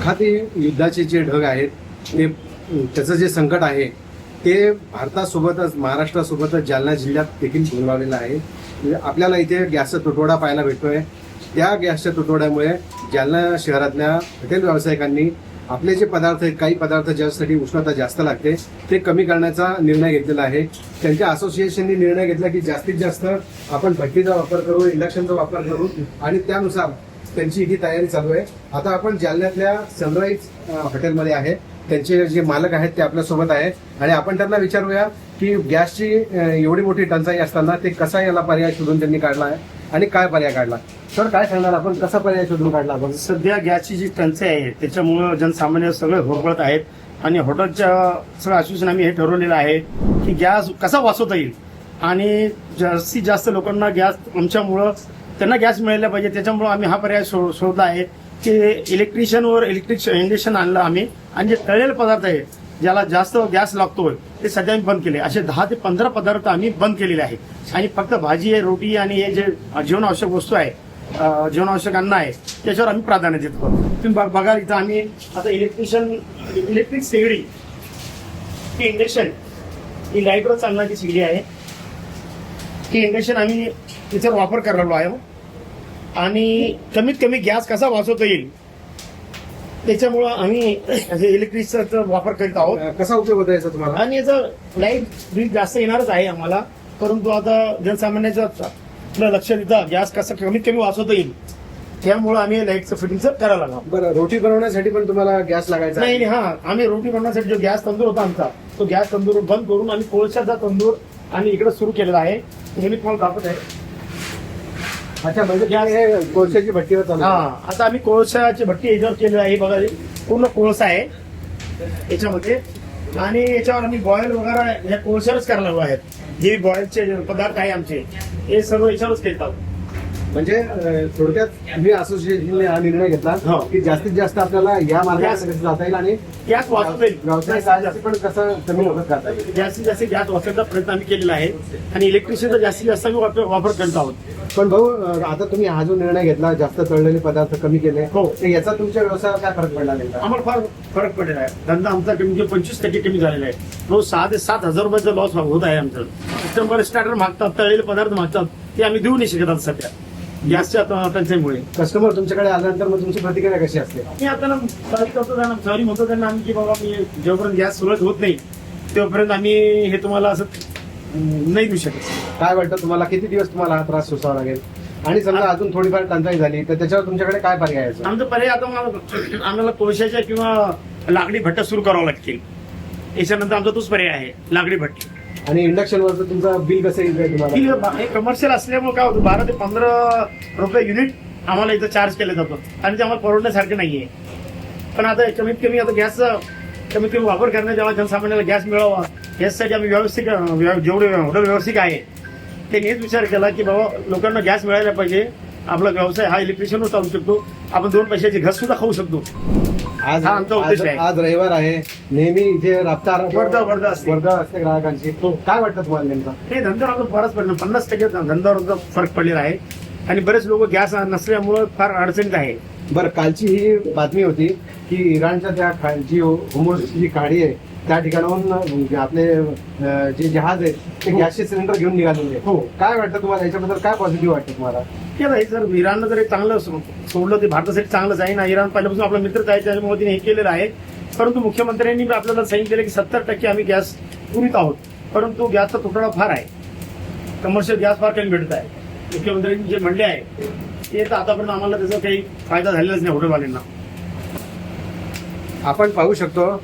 आखाती युद्धाचे जे ढग आहेत ते त्याचं जे संकट आहे ते भारतासोबतच महाराष्ट्रासोबतच जालना जिल्ह्यात देखील बोलवलेलं आहे. म्हणजे आपल्याला इथे गॅसचा तुटवडा पाहायला भेटतोय. त्या गॅसच्या तुटवड्यामुळे जालना शहरातल्या हॉटेल व्यावसायिकांनी आपले जे पदार्थ आहेत, काही पदार्थ ज्यासाठी उष्णता जास्त लागते ते कमी करण्याचा निर्णय घेतलेला आहे. त्यांच्या असोसिएशनने निर्णय घेतला की जास्तीत जास्त आपण भट्टीचा वापर करू, इंडक्शनचा वापर करू आणि त्यानुसार त्यांची ही तयारी चालू आहे. आता आपण जालन्यातल्या सनराईज हॉटेलमध्ये आहे. त्यांचे जे मालक आहेत ते आपल्यासोबत आहे आणि आपण त्यांना विचारूया की गॅसची एवढी मोठी टंचाई असताना ते कसा याला पर्याय शोधून त्यांनी काढला आहे आणि काय पर्याय काढला. सर काय सांगणार आपण, कसा पर्याय शोधून काढला आपण? सध्या गॅसची जी टंचाई आहे त्याच्यामुळं जनसामान्य सगळे होरपळत आहेत आणि हॉटेलच्या सगळं असोसिएशन आम्ही हे ठरवलेलं आहे की गॅस कसा वाचवता येईल आणि जास्तीत जास्त लोकांना गॅस आमच्यामुळं त्यांना गॅस मिळायला पाहिजे. त्याच्यामुळं आम्ही हा पर्याय शोधला आहे की इलेक्ट्रिशियनवर इलेक्ट्रिक इंडक्शन आणलं आम्ही आणि जे तळलेले पदार्थ आहे ज्याला जास्त गॅस लागतोय ते सध्या आम्ही बंद केले. असे 10 ते 15 पदार्थ आम्ही बंद केलेले आहेत आणि फक्त भाजी आहे, रोटी आणि हे जे जीवनावश्यक वस्तू आहे, जीवनावश्यक अन्न आहे त्याच्यावर आम्ही प्राधान्य देतो. तुम्ही बघा इथं आम्ही आता इलेक्ट्रिक शेगडी ही इंडक्शन ही लाईटवर चालणारी शेगडी आहे. ही इंडक्शन आम्ही त्याच्यावर वापर करायला आहे आणि कमीत कमी गॅस कसा वाचवता येईल त्याच्यामुळं आम्ही इलेक्ट्रिकचा वापर करीत आहोत. कसा उपयोग होता याचा तुम्हाला? आणि याचं लाईट बिल जास्त येणारच आहे आम्हाला, परंतु आता जनसामान्याचं लक्ष देता गॅस कसा कमीत कमी वाचवता येईल त्यामुळे आम्ही लाईटचं फिटिंगचं करायला लागलो. बरं, रोटी बनवण्यासाठी पण तुम्हाला गॅस लागायचा? नाही, आम्ही रोटी बनवण्यासाठी जो गॅस तंदूर होता आमचा तो गॅस तंदूर बंद करून आम्ही कोळशाचा तंदूर आम्ही इकडे सुरू केलेला आहे. हे मी तुम्हाला दाखवत आहे. अच्छा, म्हणजे गॅस कोळशाची भट्टीवर चालू? आता आम्ही कोळशाची भट्टी याच्यावर केलेली आहे. बघा पूर्ण कोळसा आहे याच्यामध्ये आणि याच्यावर आम्ही बॉईल वगैरे या कोळशावरच करायला आहेत. जे बॉईलचे पदार्थ आहे आमचे हे सर्व याच्यावरच केले. म्हणजे थोडक्यात तुम्ही असोसिएशनने हा निर्णय घेतला की जास्तीत जास्त आपल्याला या मार्गाने जाता येईल आणि गॅस वाचवता येईल, व्यवसाय कार्याची पण कसं कमी होत करता येईल. जास्तीत जास्त गॅस वाचवण्याचा प्रयत्न आम्ही केलेला आहे आणि इलेक्ट्रिसिटीचा जास्तीत जास्त आम्ही वापर करत आहोत. पण भाऊ, आता तुम्ही हा जो निर्णय घेतला जास्त तळलेले पदार्थ कमी केले, हो, याचा तुमच्या व्यवसायावर काय फरक पडला नाही? आम्हाला फार फरक पडलेला आहे. धंदा आमचा कमी 25% कमी झालेला आहे. रोज 6 ते 7 हजार रुपयाचा लॉस होत आहे आमचं. कस्टमर स्टार्टर मागतात, तळलेले पदार्थ मागतात, ते आम्ही देऊ नाही शकत सध्या गॅसच्या टंचाईमुळे. कस्टमर तुमच्याकडे आल्यानंतर मग तुमची प्रतिक्रिया कशी असते? मी आता सॉरी करतो त्यांना, सॉरी म्हणतो त्यांना आम्ही की बाबा मी जेव्हापर्यंत गॅस सुरुवात होत नाही तेव्हापर्यंत आम्ही हे तुम्हाला असं नाही देऊ शकत. काय वाटतं तुम्हाला, किती दिवस तुम्हाला हा त्रास सोसावा लागेल? आणि समजा अजून थोडीफार टंचाई झाली तर त्याच्यावर तुमच्याकडे काय पर्याय आहे? आमचा पर्याय आता आम्हाला कोळशाच्या किंवा लाकडी भट्ट्या सुरू करावं लागतील. याच्यानंतर आमचा तोच पर्याय आहे, लाकडी भट्टी. आणि इंडक्शनवरचं तुमचं बिल कसं येईल तुम्हाला? हे कमर्शियल असल्यामुळे काय होतं, 12 ते 15 रुपये युनिट आम्हाला इथं चार्ज केलं जातं आणि ते आम्हाला परवडण्यासारखं नाहीये. पण आता कमीत कमी आता गॅसचा कमीत कमी वापर करण्यात जेव्हा जनसामान्याला गॅस मिळावा यासाठी आम्ही जेवढे हॉटेल व्यवस्थित आहे त्यांनी हेच विचार केला की बाबा लोकांना गॅस मिळायला पाहिजे. आपला व्यवसाय हा इलेक्ट्रिशियनवर चालू शकतो, आपण 2 पैशाची घस सुद्धा खाऊ शकतो. आज हा आमचा उद्देश आहे. आज रविवार आहे, नेहमी इथे वर्धा असते ग्राहकांची. काय वाटतं तुम्हाला नेमका? हे धंद्यावर बराच परिणाम, 50% धंद्यावर फरक पडलेला आहे आणि बरेच लोक गॅस नसल्यामुळे फार अडचणीत आहे. बरं, कालची ही बातमी होती की इराणच्या त्या जी होमोसची जी खाडी आहे त्या ठिकाणाहून आपले जे जहाज आहे ते गॅसचे सिलेंडर घेऊन निघालेले. हो, काय वाटतं तुम्हाला याच्याबद्दल, काय पॉझिटिव्ह वाटतं तुम्हाला? हे जर इराणनं जर चांगलं सोडलं ते भारतासाठी चांगलंच आहे ना. इराण पहिल्यापासून आपला मित्रच आहे त्याच्यामुळे तिने हे केलेलं आहे. परंतु मुख्यमंत्र्यांनी आपल्याला सांगितलेलं की 70% आम्ही गॅस पुरवित आहोत, परंतु गॅसचा तुटवडा फार आहे. कमर्शियल गॅस फार कमी भेटत आहे. मुख्यमंत्र्यांनी जे म्हणले आहे ते तर आतापर्यंत आम्हाला त्याचा काही फायदा झालेलाच नाही हॉटेलवाल्यांना. आपण पाहू शकतो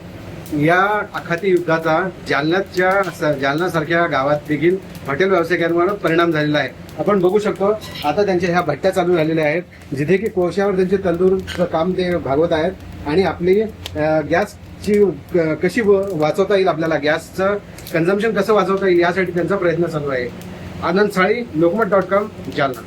या आखाती युद्धाचा जालनासारख्या गावात देखील हॉटेल व्यावसायिकांवर परिणाम झालेला आहे. आपण बघू शकतो आता त्यांच्या ह्या भट्ट्या चालू झालेल्या आहेत जिथे की कोळशावर त्यांचे तंदूरचं काम ते भागवत आहेत आणि आपली गॅसची कशी वाचवता येईल, आपल्याला गॅसचं कन्झम्पशन कसं वाचवता येईल यासाठी त्यांचा प्रयत्न चालू आहे. आनंद साळी, लोकमत.com, जालना.